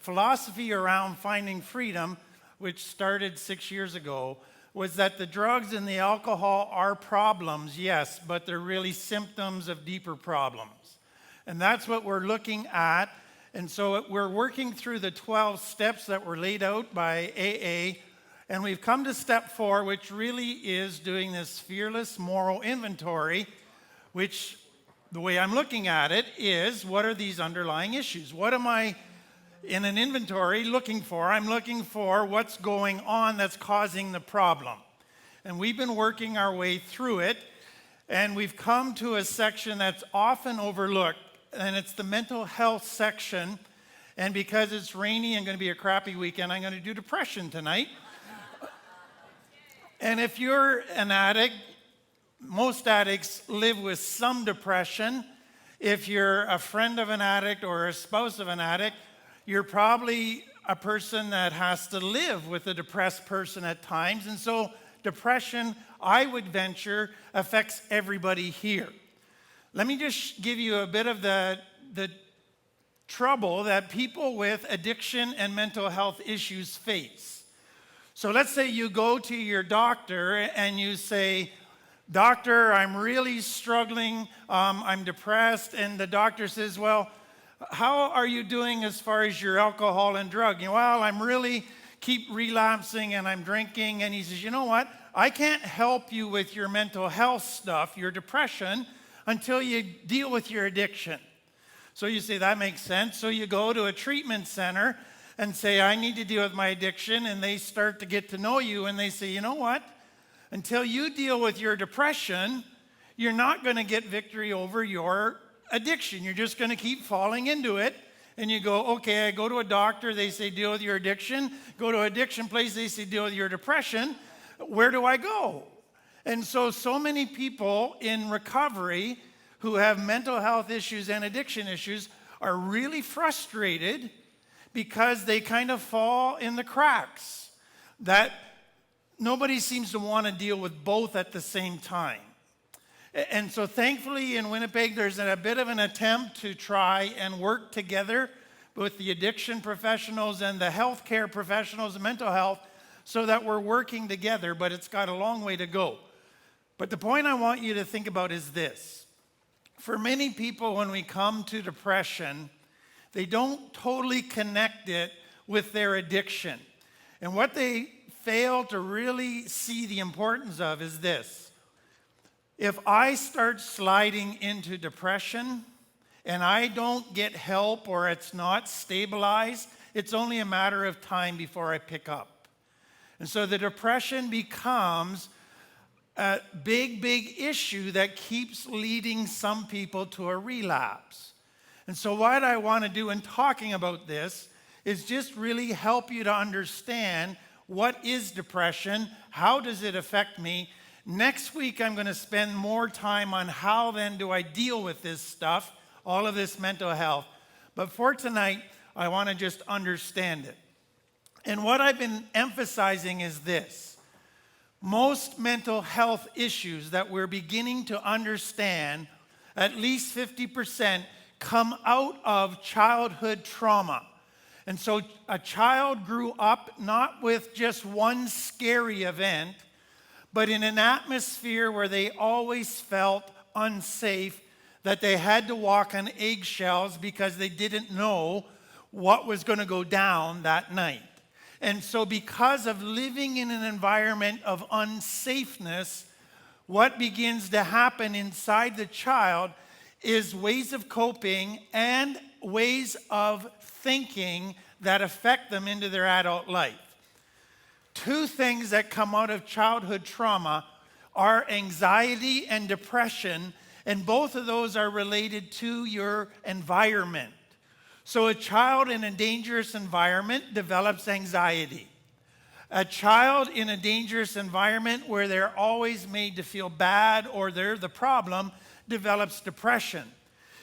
philosophy around finding freedom, which started 6 years ago, was that the drugs and the alcohol are problems, yes, but they're really symptoms of deeper problems. And that's what we're looking at. And so we're working through the 12 steps that were laid out by AA. And we've come to step 4, which really is doing this fearless moral inventory, which the way I'm looking at it is, what are these underlying issues? What am I in an inventory looking for? I'm looking for what's going on that's causing the problem. And we've been working our way through it, and we've come to a section that's often overlooked, and it's the mental health section. And because it's rainy and going to be a crappy weekend, I'm going to do depression tonight. And if you're an addict, most addicts live with some depression. If you're a friend of an addict or a spouse of an addict, you're probably a person that has to live with a depressed person at times. And so depression, I would venture, affects everybody here. Let me just give you a bit of the trouble that people with addiction and mental health issues face. So let's say you go to your doctor and you say, "Doctor, I'm really struggling, I'm depressed," and the doctor says, "Well, how are you doing as far as your alcohol and drug?" "Well, I'm really keep relapsing and I'm drinking." And he says, "You know what? I can't help you with your mental health stuff, your depression, until you deal with your addiction." So you say, that makes sense. So you go to a treatment center and say, "I need to deal with my addiction." And they start to get to know you and they say, "You know what? Until you deal with your depression, you're not going to get victory over your addiction. You're just going to keep falling into it." And you go, "Okay, I go to a doctor, they say deal with your addiction. Go to an addiction place, they say deal with your depression. Where do I go?" And so many people in recovery who have mental health issues and addiction issues are really frustrated because they kind of fall in the cracks. That nobody seems to want to deal with both at the same time. And so thankfully in Winnipeg, there's a bit of an attempt to try and work together with the addiction professionals and the healthcare professionals and mental health so that we're working together, but it's got a long way to go. But the point I want you to think about is this. For many people, when we come to depression, they don't totally connect it with their addiction. And what they fail to really see the importance of is this. If I start sliding into depression and I don't get help or it's not stabilized, it's only a matter of time before I pick up. And so the depression becomes a big issue that keeps leading some people to a relapse. And so what I want to do in talking about this is just really help you to understand what is depression, how does it affect me. Next week, I'm going to spend more time on how then do I deal with this stuff, all of this mental health. But for tonight, I want to just understand it. And what I've been emphasizing is this. Most mental health issues that we're beginning to understand, at least 50%, come out of childhood trauma. And so a child grew up not with just one scary event, but in an atmosphere where they always felt unsafe, that they had to walk on eggshells because they didn't know what was going to go down that night. And so because of living in an environment of unsafeness, what begins to happen inside the child is ways of coping and ways of thinking that affect them into their adult life. Two things that come out of childhood trauma are anxiety and depression, and both of those are related to your environment. So a child in a dangerous environment develops anxiety. A child in a dangerous environment where they're always made to feel bad or they're the problem develops depression.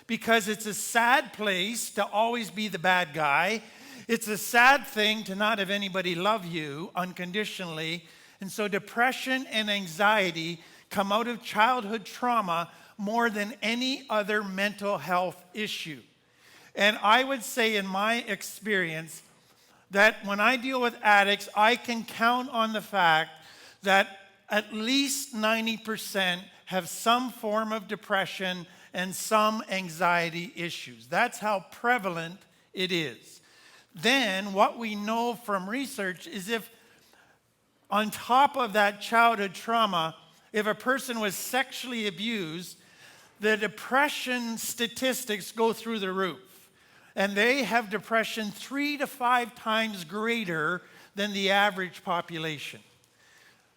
Because it's a sad place to always be the bad guy. It's a sad thing to not have anybody love you unconditionally. And so depression and anxiety come out of childhood trauma more than any other mental health issue. And I would say in my experience, that when I deal with addicts, I can count on the fact that at least 90% have some form of depression and some anxiety issues. That's how prevalent it is. Then what we know from research is if on top of that childhood trauma, if a person was sexually abused, the depression statistics go through the roof. And they have depression 3 to 5 times greater than the average population.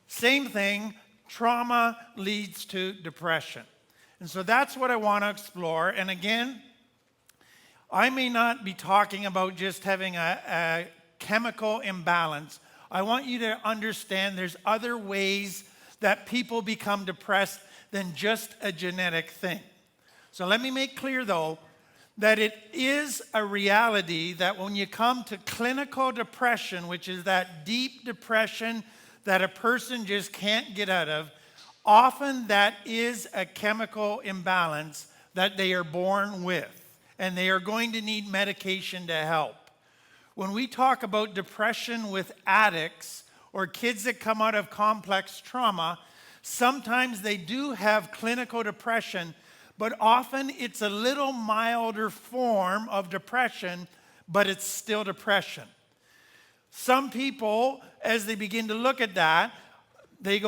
Same thing, trauma leads to depression. And so that's what I want to explore. And again, I may not be talking about just having a chemical imbalance. I want you to understand there's other ways that people become depressed than just a genetic thing. So let me make clear, though, that it is a reality that when you come to clinical depression, which is that deep depression that a person just can't get out of, often that is a chemical imbalance that they are born with, and they are going to need medication to help. When we talk about depression with addicts or kids that come out of complex trauma, sometimes they do have clinical depression, but often it's a little milder form of depression, but it's still depression. Some people, as they begin to look at that, they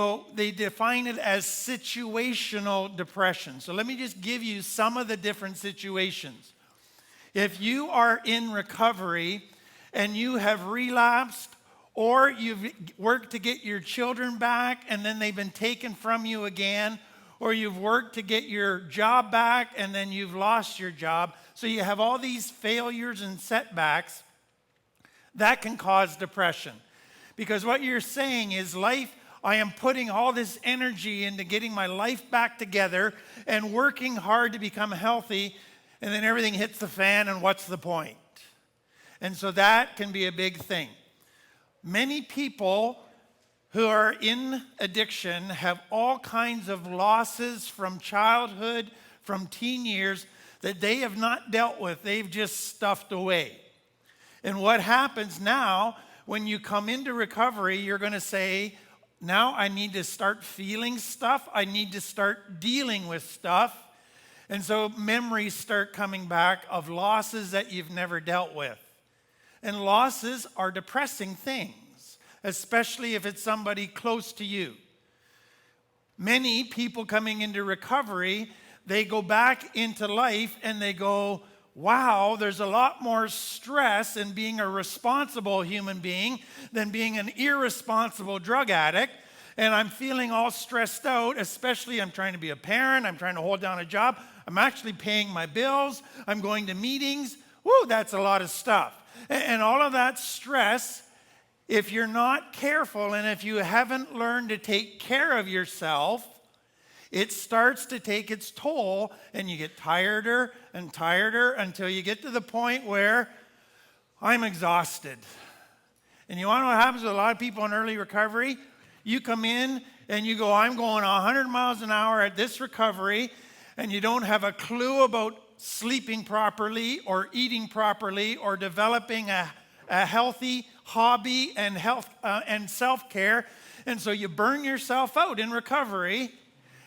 define it as situational depression. So let me just give you some of the different situations. If you are in recovery and you have relapsed, or you've worked to get your children back and then they've been taken from you again, or you've worked to get your job back and then you've lost your job, so you have all these failures and setbacks, that can cause depression. Because what you're saying is, life, I am putting all this energy into getting my life back together and working hard to become healthy, and then everything hits the fan, and what's the point? And so that can be a big thing. Many people who are in addiction have all kinds of losses from childhood, from teen years, that they have not dealt with. They've just stuffed away. And what happens now, when you come into recovery, you're going to say, now I need to start feeling stuff. I need to start dealing with stuff. And so memories start coming back of losses that you've never dealt with. And losses are depressing things, especially if it's somebody close to you. Many people coming into recovery, they go back into life and they go, wow, there's a lot more stress in being a responsible human being than being an irresponsible drug addict. And I'm feeling all stressed out, especially I'm trying to be a parent, I'm trying to hold down a job, I'm actually paying my bills, I'm going to meetings. Woo, that's a lot of stuff. And all of that stress, if you're not careful and if you haven't learned to take care of yourself, it starts to take its toll, and you get tireder and tireder until you get to the point where I'm exhausted. And you want to know what happens with a lot of people in early recovery? You come in and you go, I'm going 100 miles an hour at this recovery, and you don't have a clue about sleeping properly or eating properly or developing a healthy hobby and health and self-care. And so you burn yourself out in recovery.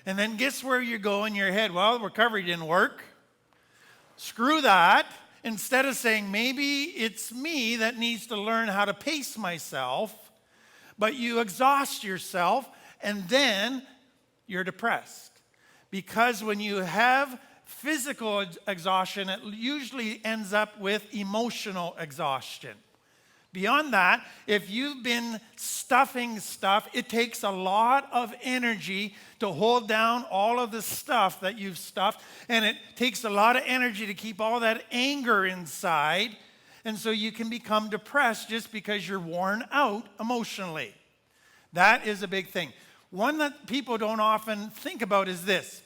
And then guess where you go in your head? Well, recovery didn't work. Screw that. Instead of saying, maybe it's me that needs to learn how to pace myself, but you exhaust yourself, and then you're depressed. Because when you have physical exhaustion, it usually ends up with emotional exhaustion. Beyond that, if you've been stuffing stuff, it takes a lot of energy to hold down all of the stuff that you've stuffed, and it takes a lot of energy to keep all that anger inside, and so you can become depressed just because you're worn out emotionally. That is a big thing. One that people don't often think about is this.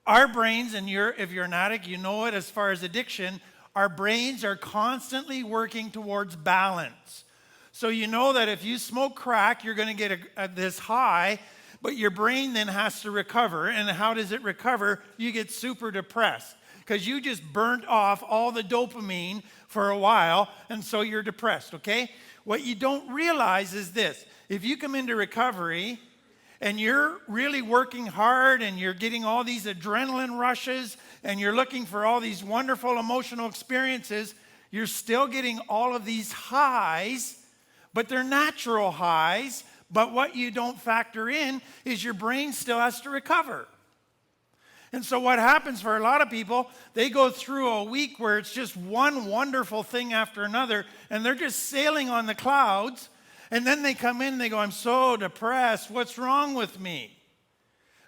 Our brains, and if you're an addict, you know it as far as addiction, our brains are constantly working towards balance. So you know that if you smoke crack, you're going to get this high, but your brain then has to recover. And how does it recover? You get super depressed because you just burnt off all the dopamine for a while, and so you're depressed, okay? What you don't realize is this. If you come into recovery and you're really working hard and you're getting all these adrenaline rushes and you're looking for all these wonderful emotional experiences, you're still getting all of these highs, but they're natural highs. But what you don't factor in is your brain still has to recover. And so what happens for a lot of people, they go through a week where it's just one wonderful thing after another, and they're just sailing on the clouds, and then they come in and they go, I'm so depressed, what's wrong with me?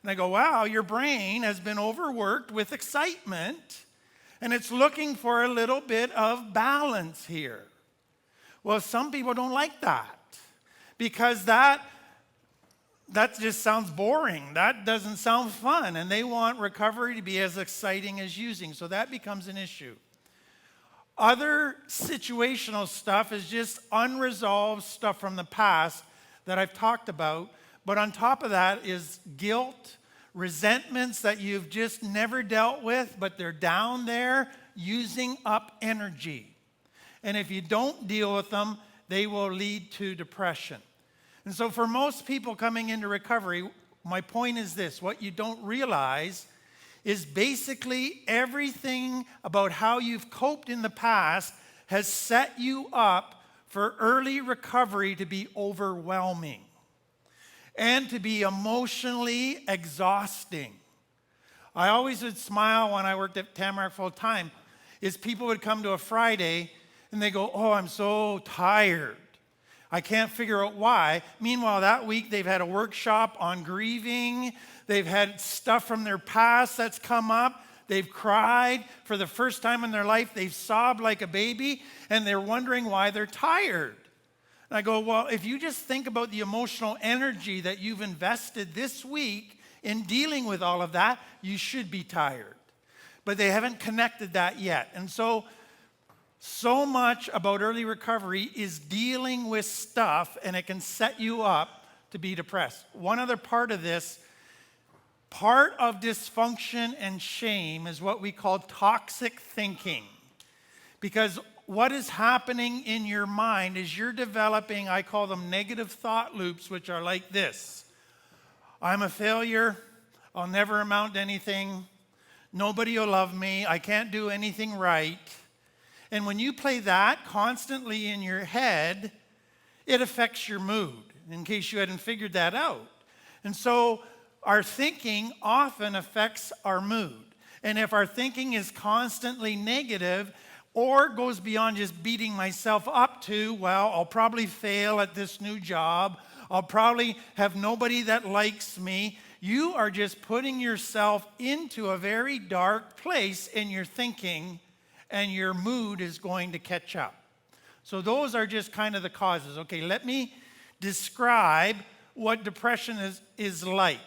And I go, wow, your brain has been overworked with excitement, and it's looking for a little bit of balance here. Well, some people don't like that, because that just sounds boring. That doesn't sound fun. And they want recovery to be as exciting as using. So that becomes an issue. Other situational stuff is just unresolved stuff from the past that I've talked about. But on top of that is guilt, resentments that you've just never dealt with, but they're down there using up energy. And if you don't deal with them, they will lead to depression. And so for most people coming into recovery, my point is this. What you don't realize is basically everything about how you've coped in the past has set you up for early recovery to be overwhelming and to be emotionally exhausting. I always would smile when I worked at Tamarack full time, is people would come to a Friday and they go, oh, I'm so tired. I can't figure out why. Meanwhile, that week they've had a workshop on grieving. They've had stuff from their past that's come up. They've cried for the first time in their life. They've sobbed like a baby, and they're wondering why they're tired. And I go, well, if you just think about the emotional energy that you've invested this week in dealing with all of that, you should be tired. But they haven't connected that yet. And so much about early recovery is dealing with stuff, and it can set you up to be depressed. One other part of this, part of dysfunction and shame is what we call toxic thinking. Because what is happening in your mind is you're developing, I call them negative thought loops, which are like this. I'm a failure. I'll never amount to anything. Nobody will love me. I can't do anything right. And when you play that constantly in your head, it affects your mood, in case you hadn't figured that out. And so our thinking often affects our mood. And if our thinking is constantly negative or goes beyond just beating myself up to, well, I'll probably fail at this new job, I'll probably have nobody that likes me, you are just putting yourself into a very dark place in your thinking, and your mood is going to catch up. So those are just kind of the causes. Okay, let me describe what depression is like.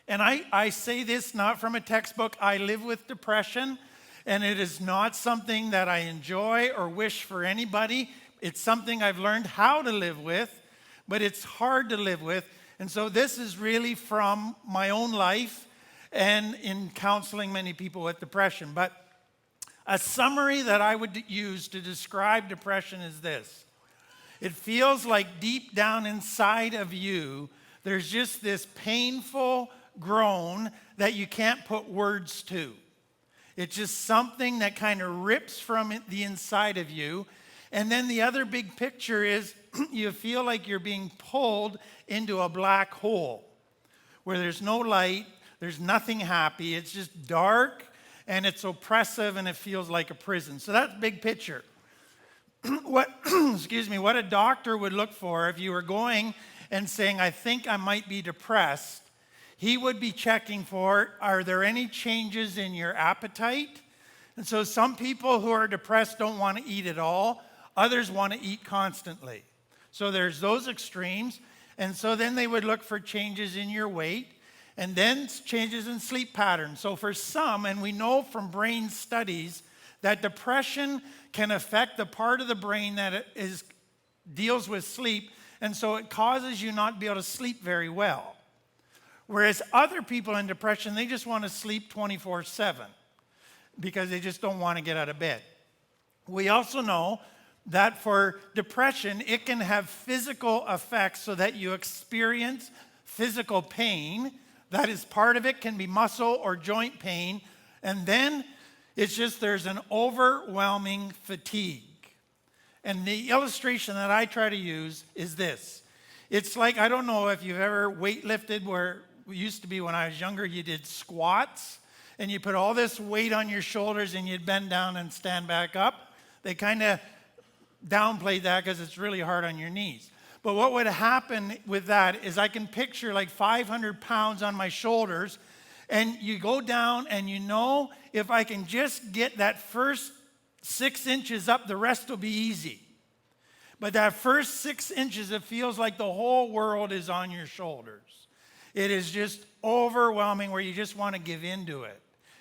And I say this not from a textbook. I live with depression, and it is not something that I enjoy or wish for anybody. It's something I've learned how to live with, but it's hard to live with. And so this is really from my own life and in counseling many people with depression. But a summary that I would use to describe depression is this. It feels like deep down inside of you, there's just this painful groan that you can't put words to. It's just something that kind of rips from the inside of you. And then the other big picture is you feel like you're being pulled into a black hole where there's no light, there's nothing happy, it's just dark, and it's oppressive, and it feels like a prison. So that's big picture. What a doctor would look for if you were going and saying, I think I might be depressed, he would be checking for, are there any changes in your appetite? And so some people who are depressed don't want to eat at all. Others want to eat constantly. So there's those extremes. And so then they would look for changes in your weight, and then changes in sleep patterns. So for some, and we know from brain studies, that depression can affect the part of the brain that deals with sleep, and so it causes you not to be able to sleep very well. Whereas other people in depression, they just want to sleep 24/7. because they just don't want to get out of bed. We also know that for depression, it can have physical effects so that you experience physical pain. That is part of it, can be muscle or joint pain. And then it's just there's an overwhelming fatigue. And the illustration that I try to use is this. It's like, I don't know if you've ever weightlifted, where it used to be when I was younger, you did squats and you put all this weight on your shoulders and you'd bend down and stand back up. They kind of downplayed that because it's really hard on your knees. But what would happen with that is I can picture like 500 pounds on my shoulders, and you go down and you know, if I can just get that first 6 inches up, the rest will be easy. But that first 6 inches, it feels like the whole world is on your shoulders. It is just overwhelming where you just want to give in to it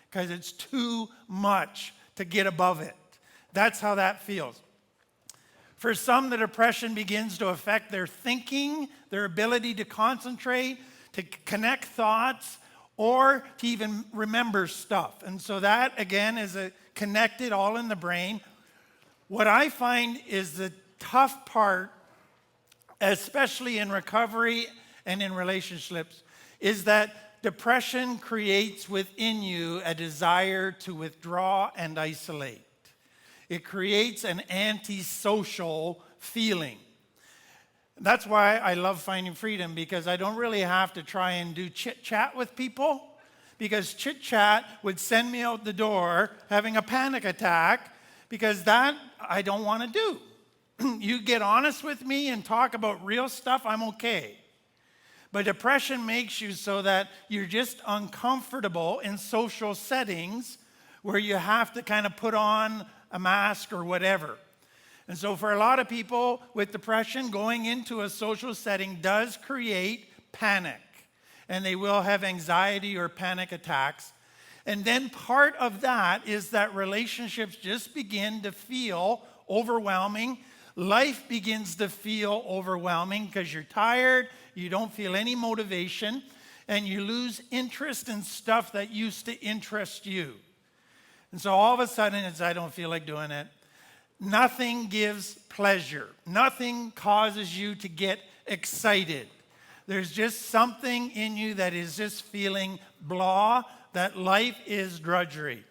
because it's too much to get above it. That's how that feels. For some, the depression begins to affect their thinking, their ability to concentrate, to connect thoughts, or to even remember stuff. And so that, again, is connected all in the brain. What I find is the tough part, especially in recovery and in relationships, is that depression creates within you a desire to withdraw and isolate. It creates an antisocial feeling. That's why I love Finding Freedom, because I don't really have to try and do chit-chat with people, because chit-chat would send me out the door having a panic attack, because that I don't want to do. You get honest with me and talk about real stuff, I'm okay. But depression makes you so that you're just uncomfortable in social settings where you have to kind of put on a mask or whatever. And so for a lot of people with depression, going into a social setting does create panic. And they will have anxiety or panic attacks. And then part of that is that relationships just begin to feel overwhelming. Life begins to feel overwhelming because you're tired, you don't feel any motivation, and you lose interest in stuff that used to interest you. And so all of a sudden, it's, I don't feel like doing it. Nothing gives pleasure. Nothing causes you to get excited. There's just something in you that is just feeling blah, that life is drudgery.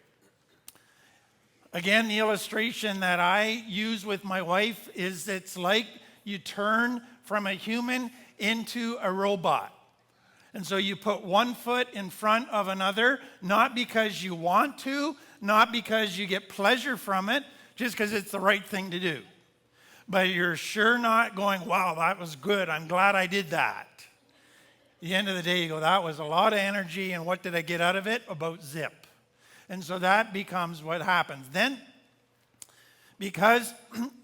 Again, the illustration that I use with my wife is it's like you turn from a human into a robot. And so you put one foot in front of another, not because you want to, not because you get pleasure from it, just because it's the right thing to do. But you're sure not going, wow, that was good. I'm glad I did that. At the end of the day, you go, that was a lot of energy, and what did I get out of it? About zip. And so that becomes what happens. Then, because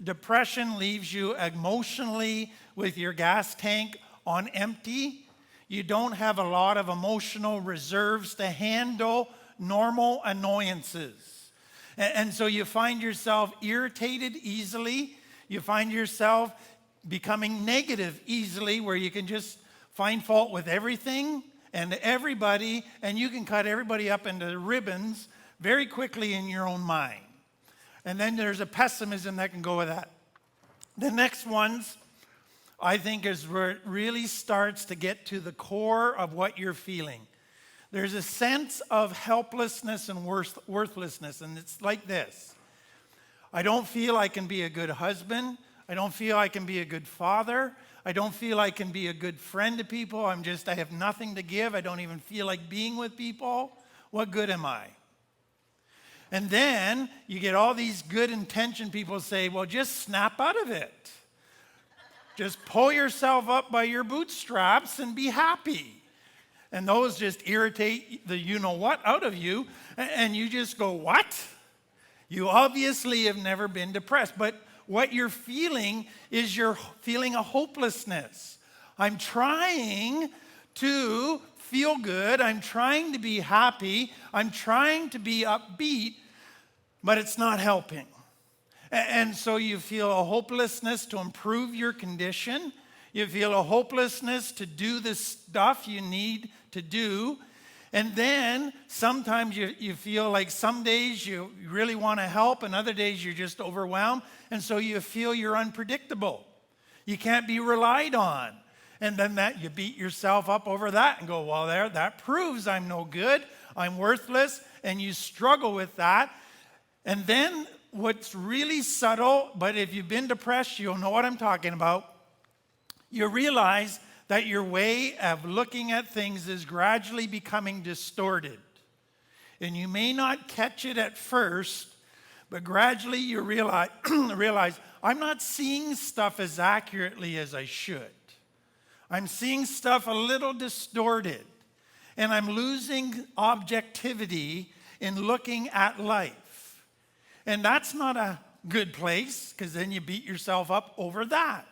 depression leaves you emotionally with your gas tank on empty, you don't have a lot of emotional reserves to handle normal annoyances. And so you find yourself irritated easily. You find yourself becoming negative easily, where you can just find fault with everything and everybody, and you can cut everybody up into ribbons very quickly in your own mind. And then there's a pessimism that can go with that. The next ones, I think, is where it really starts to get to the core of what you're feeling. There's a sense of helplessness and worthlessness, and it's like this. I don't feel I can be a good husband. I don't feel I can be a good father. I don't feel I can be a good friend to people. I have nothing to give. I don't even feel like being with people. What good am I? And then you get all these good intentioned people say, well, just snap out of it. Just pull yourself up by your bootstraps and be happy. And those just irritate the you-know-what out of you. And you just go, what? You obviously have never been depressed. But what you're feeling is you're feeling a hopelessness. I'm trying to feel good. I'm trying to be happy. I'm trying to be upbeat. But it's not helping. And so you feel a hopelessness to improve your condition. You feel a hopelessness to do the stuff you need to do. And then sometimes you feel like some days you really want to help and other days you're just overwhelmed. And so you feel you're unpredictable. You can't be relied on. And then that you beat yourself up over that and go, well, that proves I'm no good. I'm worthless. And you struggle with that. And then what's really subtle, but if you've been depressed, you'll know what I'm talking about. You realize that your way of looking at things is gradually becoming distorted. And you may not catch it at first, but gradually you realize, I'm not seeing stuff as accurately as I should. I'm seeing stuff a little distorted. And I'm losing objectivity in looking at life. And that's not a good place, because then you beat yourself up over that.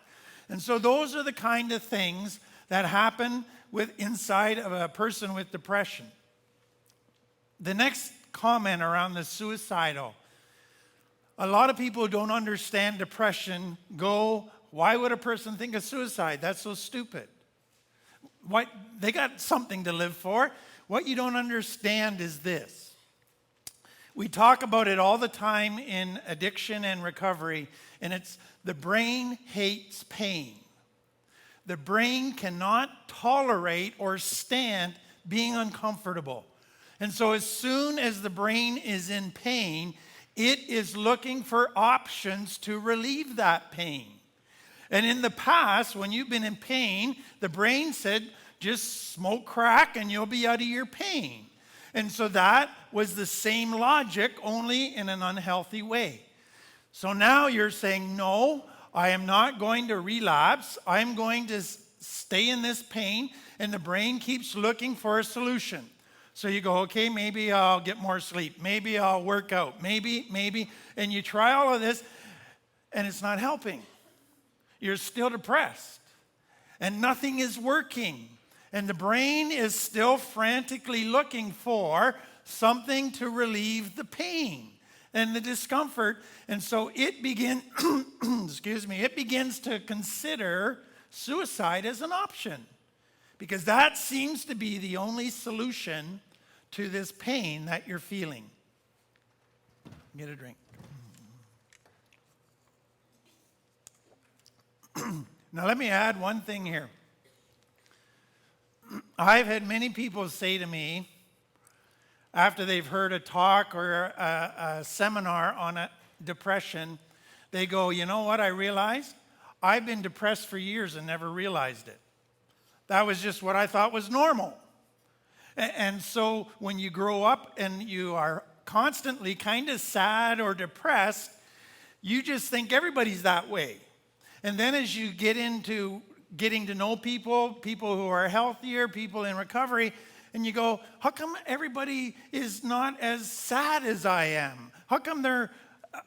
And so those are the kind of things that happen inside of a person with depression. The next comment around the suicidal. A lot of people who don't understand depression go, why would a person think of suicide? That's so stupid. They got something to live for. What you don't understand is this. We talk about it all the time in addiction and recovery, and it's the brain hates pain. The brain cannot tolerate or stand being uncomfortable. And so as soon as the brain is in pain, it is looking for options to relieve that pain. And in the past, when you've been in pain, the brain said, just smoke crack and you'll be out of your pain. And so that was the same logic, only in an unhealthy way. So now you're saying, no, I am not going to relapse. I'm going to stay in this pain. And the brain keeps looking for a solution. So you go, okay, maybe I'll get more sleep. Maybe I'll work out. Maybe. And you try all of this, and it's not helping. You're still depressed. And nothing is working. And the brain is still frantically looking for something to relieve the pain and the discomfort. And so it begins to consider suicide as an option, because that seems to be the only solution to this pain that you're feeling. Get a drink. Now let me add one thing here. I've had many people say to me, after they've heard a talk or a seminar on depression, they go, you know what I realized? I've been depressed for years and never realized it. That was just what I thought was normal. And so when you grow up and you are constantly kind of sad or depressed, you just think everybody's that way. And then as you get into getting to know people who are healthier, people in recovery, and you go, how come everybody is not as sad as I am? How come they're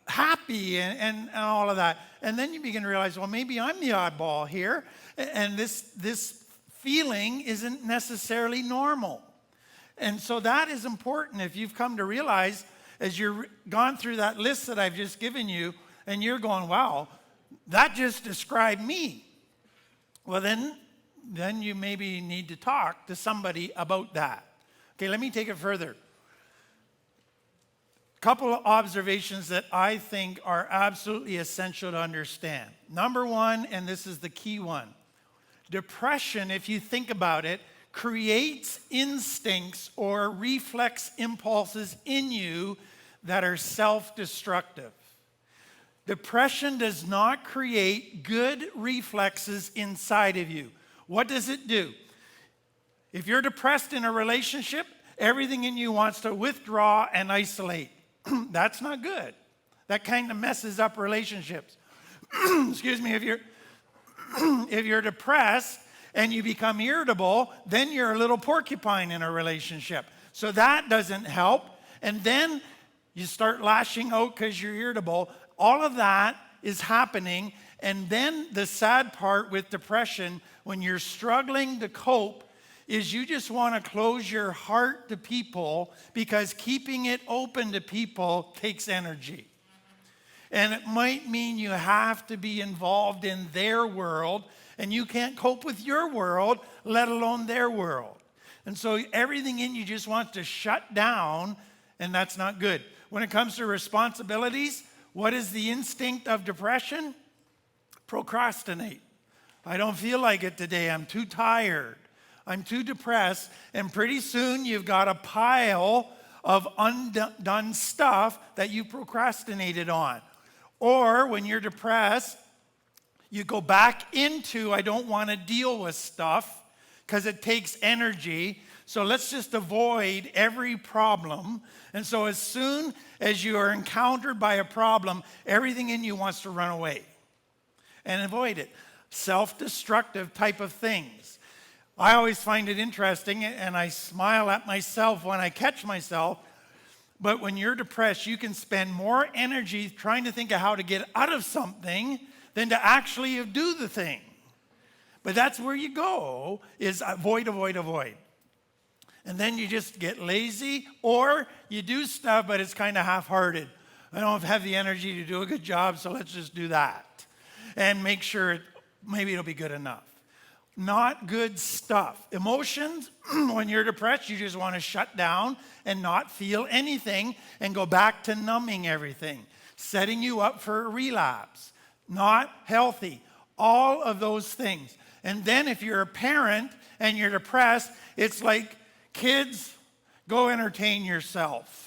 happy and all of that? And then you begin to realize, well, maybe I'm the oddball here, and this feeling isn't necessarily normal. And so that is important if you've come to realize, as you've gone through that list that I've just given you, and you're going, wow, that just described me. Well, then you maybe need to talk to somebody about that. Okay, let me take it further. A couple of observations that I think are absolutely essential to understand. Number one, and this is the key one, depression, if you think about it, creates instincts or reflex impulses in you that are self-destructive. Depression does not create good reflexes inside of you. What does it do? If you're depressed in a relationship, everything in you wants to withdraw and isolate. That's not good. That kind of messes up relationships. Excuse me, if you're depressed and you become irritable, then you're a little porcupine in a relationship. So that doesn't help. And then you start lashing out because you're irritable. All of that is happening. And then the sad part with depression, when you're struggling to cope, is you just want to close your heart to people, because keeping it open to people takes energy. And it might mean you have to be involved in their world, and you can't cope with your world, let alone their world. And so everything in you just wants to shut down, and that's not good. When it comes to responsibilities, what is the instinct of depression? Procrastinate. I don't feel like it today. I'm too tired. I'm too depressed. And pretty soon you've got a pile of undone stuff that you procrastinated on. Or when you're depressed, you go back into, I don't want to deal with stuff because it takes energy. So let's just avoid every problem. And so as soon as you are encountered by a problem, everything in you wants to run away and avoid it. Self-destructive type of things. I always find it interesting, and I smile at myself when I catch myself, but when you're depressed, you can spend more energy trying to think of how to get out of something than to actually do the thing. But that's where you go, is avoid, avoid, avoid. And then you just get lazy, or you do stuff, but it's kind of half-hearted. I don't have the energy to do a good job, so let's just do that. And make sure maybe it'll be good enough. Not good stuff. Emotions, when you're depressed, you just want to shut down and not feel anything and go back to numbing everything, setting you up for a relapse. Not healthy. All of those things. And then if you're a parent and you're depressed, it's like, kids, go entertain yourself.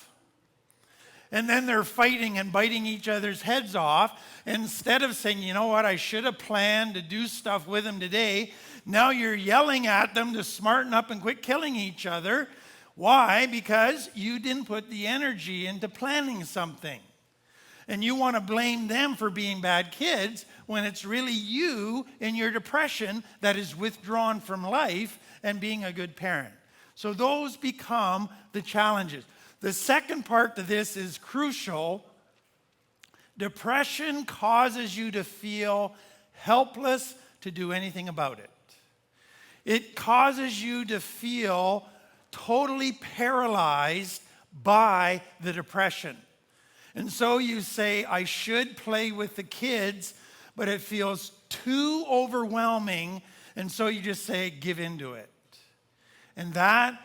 And then they're fighting and biting each other's heads off. Instead of saying, you know what, I should have planned to do stuff with them today, now you're yelling at them to smarten up and quit killing each other. Why? Because you didn't put the energy into planning something. And you want to blame them for being bad kids when it's really you in your depression that is withdrawn from life and being a good parent. So those become the challenges. The second part to this is crucial. Depression causes you to feel helpless to do anything about it. It causes you to feel totally paralyzed by the depression. And so you say, I should play with the kids, but it feels too overwhelming, and so you just say, give into it. And that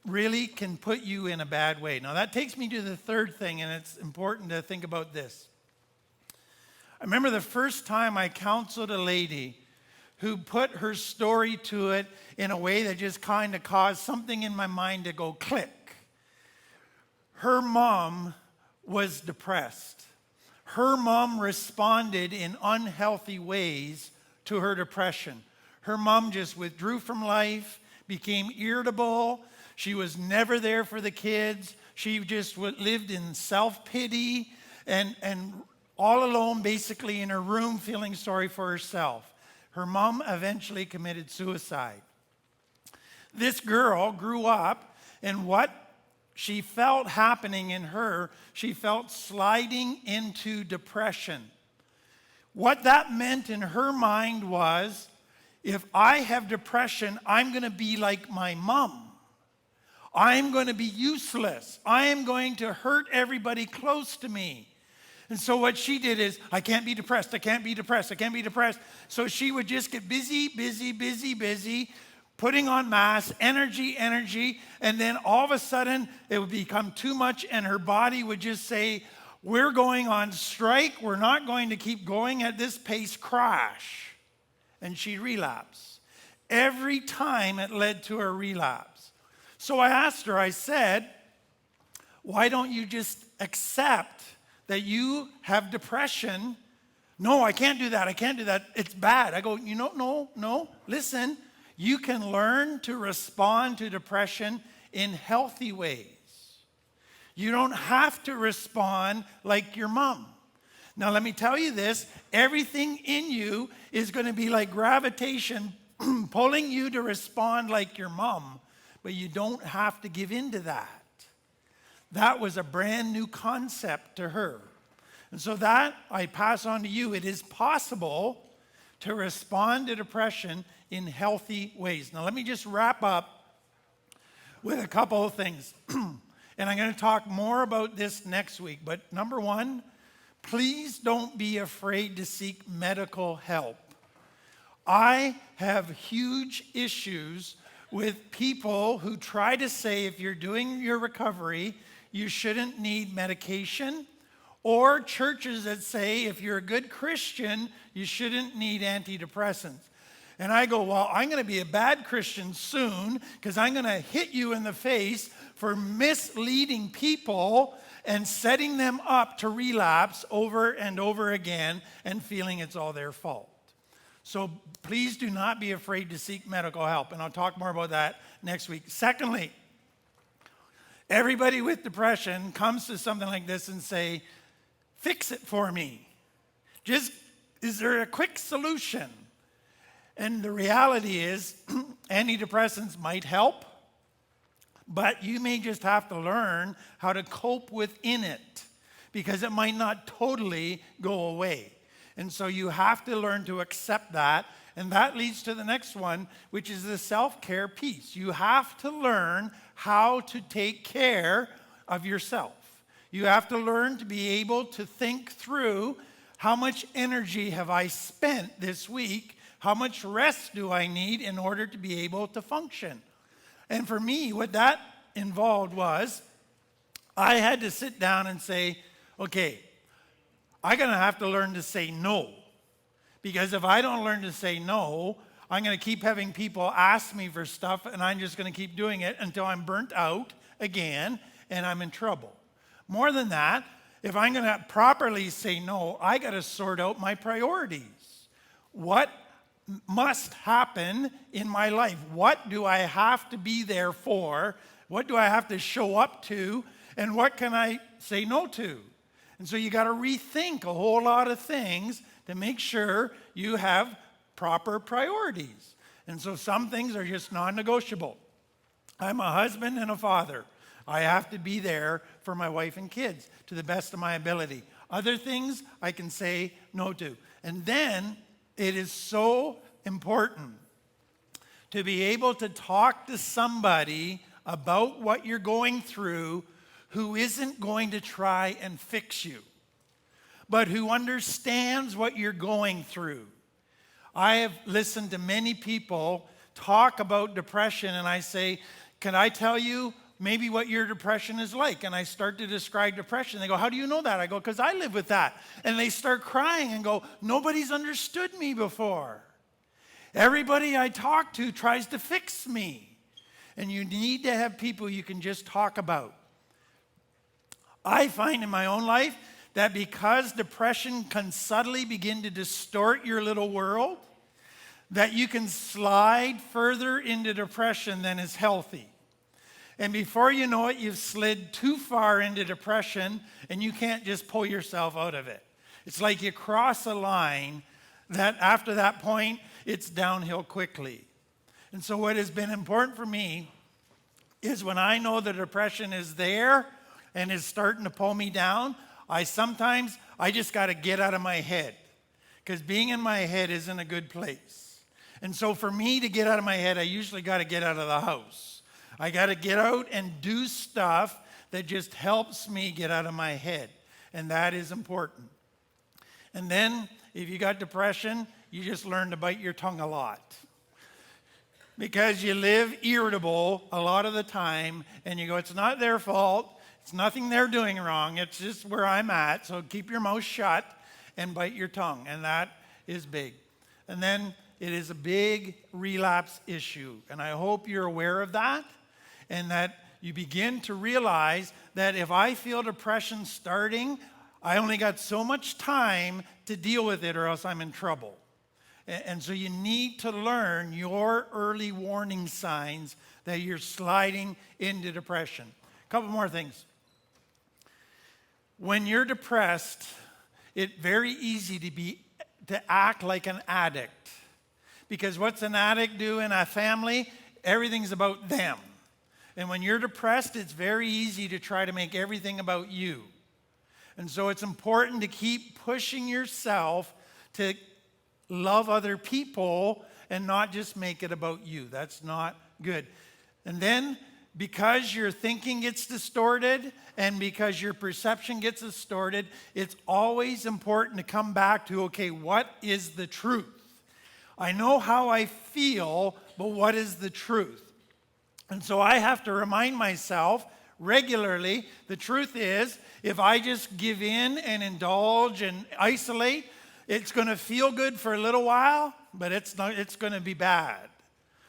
really can put you in a bad way. Now that takes me to the third thing, and it's important to think about this. I remember the first time I counseled a lady who put her story to it in a way that just kind of caused something in my mind to go click. Her mom was depressed. Her mom responded in unhealthy ways to her depression. Her mom just withdrew from life, became irritable. She was never there for the kids. She just lived in self-pity and all alone, basically in her room, feeling sorry for herself. Her mom eventually committed suicide. This girl grew up, and what she felt happening in her, she felt sliding into depression. What that meant in her mind was, if I have depression, I'm going to be like my mom. I'm going to be useless. I am going to hurt everybody close to me. And so what she did is, I can't be depressed, I can't be depressed, I can't be depressed. So she would just get busy, putting on mass, energy, and then all of a sudden it would become too much and her body would just say, we're going on strike, we're not going to keep going at this pace, crash. And she'd relapse. Every time it led to a relapse. So I asked her, I said, why don't you just accept that you have depression? No, I can't do that. I can't do that. It's bad. I go, no, listen. You can learn to respond to depression in healthy ways. You don't have to respond like your mom. Now, let me tell you this. Everything in you is going to be like gravitation pulling you to respond like your mom, but you don't have to give in to that. That was a brand new concept to her. And so that I pass on to you. It is possible to respond to depression in healthy ways. Now let me just wrap up with a couple of things. And I'm going to talk more about this next week. But number one, please don't be afraid to seek medical help. I have huge issues with people who try to say if you're doing your recovery, you shouldn't need medication, or churches that say if you're a good Christian, you shouldn't need antidepressants. And I go, well, I'm going to be a bad Christian soon because I'm going to hit you in the face for misleading people and setting them up to relapse over and over again and feeling it's all their fault. So please do not be afraid to seek medical help, and I'll talk more about that next week. Secondly, everybody with depression comes to something like this and say, fix it for me. Is there a quick solution? And the reality is, antidepressants might help, but you may just have to learn how to cope within it because it might not totally go away. And so you have to learn to accept that. And that leads to the next one, which is the self-care piece. You have to learn how to take care of yourself. You have to learn to be able to think through how much energy have I spent this week. How much rest do I need in order to be able to function? And for me, what that involved was I had to sit down and say, okay, I'm going to have to learn to say no. Because if I don't learn to say no, I'm going to keep having people ask me for stuff, and I'm just going to keep doing it until I'm burnt out again and I'm in trouble. More than that, if I'm going to properly say no, I got to sort out my priorities. What must happen in my life? What do I have to be there for? What do I have to show up to? And what can I say no to? And so you got to rethink a whole lot of things to make sure you have proper priorities. And so some things are just non-negotiable. I'm a husband and a father. I have to be there for my wife and kids to the best of my ability. Other things I can say no to. And then it is so important to be able to talk to somebody about what you're going through who isn't going to try and fix you, but who understands what you're going through. I have listened to many people talk about depression, and I say, can I tell you maybe what your depression is like? And I start to describe depression. They go, how do you know that? I go, because I live with that. And they start crying and go, nobody's understood me before. Everybody I talk to tries to fix me. And you need to have people you can just talk about. I find in my own life that because depression can subtly begin to distort your little world, that you can slide further into depression than is healthy. And before you know it, you've slid too far into depression and you can't just pull yourself out of it. It's like you cross a line that after that point, it's downhill quickly. And so what has been important for me is when I know the depression is there and is starting to pull me down, I just got to get out of my head because being in my head isn't a good place. And so for me to get out of my head, I usually got to get out of the house. I got to get out and do stuff that just helps me get out of my head. And that is important. And then if you got depression, you just learn to bite your tongue a lot. Because you live irritable a lot of the time and you go, it's not their fault. It's nothing they're doing wrong. It's just where I'm at. So keep your mouth shut and bite your tongue. And that is big. And then it is a big relapse issue. And I hope you're aware of that and that you begin to realize that if I feel depression starting, I only got so much time to deal with it or else I'm in trouble. And so you need to learn your early warning signs that you're sliding into depression. A couple more things. When you're depressed, it's very easy to act like an addict. Because what's an addict do in a family? Everything's about them. And when you're depressed, it's very easy to try to make everything about you. And so it's important to keep pushing yourself to love other people and not just make it about you. That's not good. And then, because your thinking gets distorted and because your perception gets distorted, it's always important to come back to, okay, what is the truth? I know how I feel, but what is the truth? And so I have to remind myself regularly, the truth is, if I just give in and indulge and isolate, it's going to feel good for a little while, but it's going to be bad.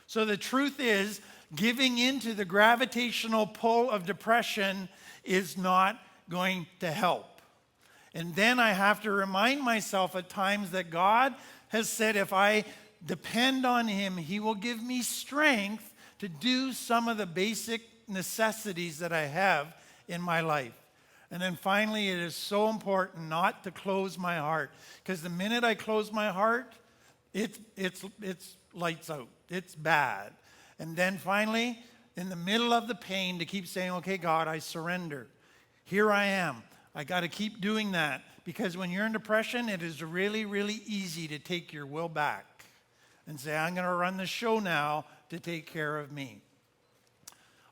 So the truth is, giving into the gravitational pull of depression is not going to help. And then I have to remind myself at times that God has said if I depend on Him, He will give me strength to do some of the basic necessities that I have in my life. And then finally, it is so important not to close my heart, because the minute I close my heart, it's lights out. It's bad. And then finally, in the middle of the pain, to keep saying, okay, God, I surrender. Here I am. I got to keep doing that, because when you're in depression, it is really, really easy to take your will back and say, I'm going to run the show now to take care of me.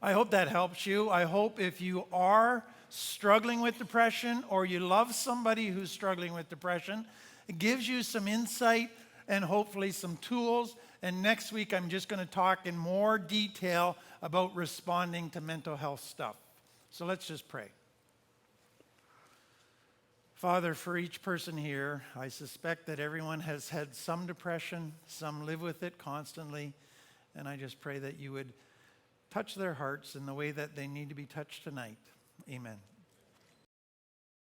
I hope that helps you. I hope if you are struggling with depression or you love somebody who's struggling with depression, it gives you some insight and hopefully some tools. And next week, I'm just going to talk in more detail about responding to mental health stuff. So let's just pray. Father, for each person here, I suspect that everyone has had some depression, some live with it constantly, and I just pray that you would touch their hearts in the way that they need to be touched tonight. Amen.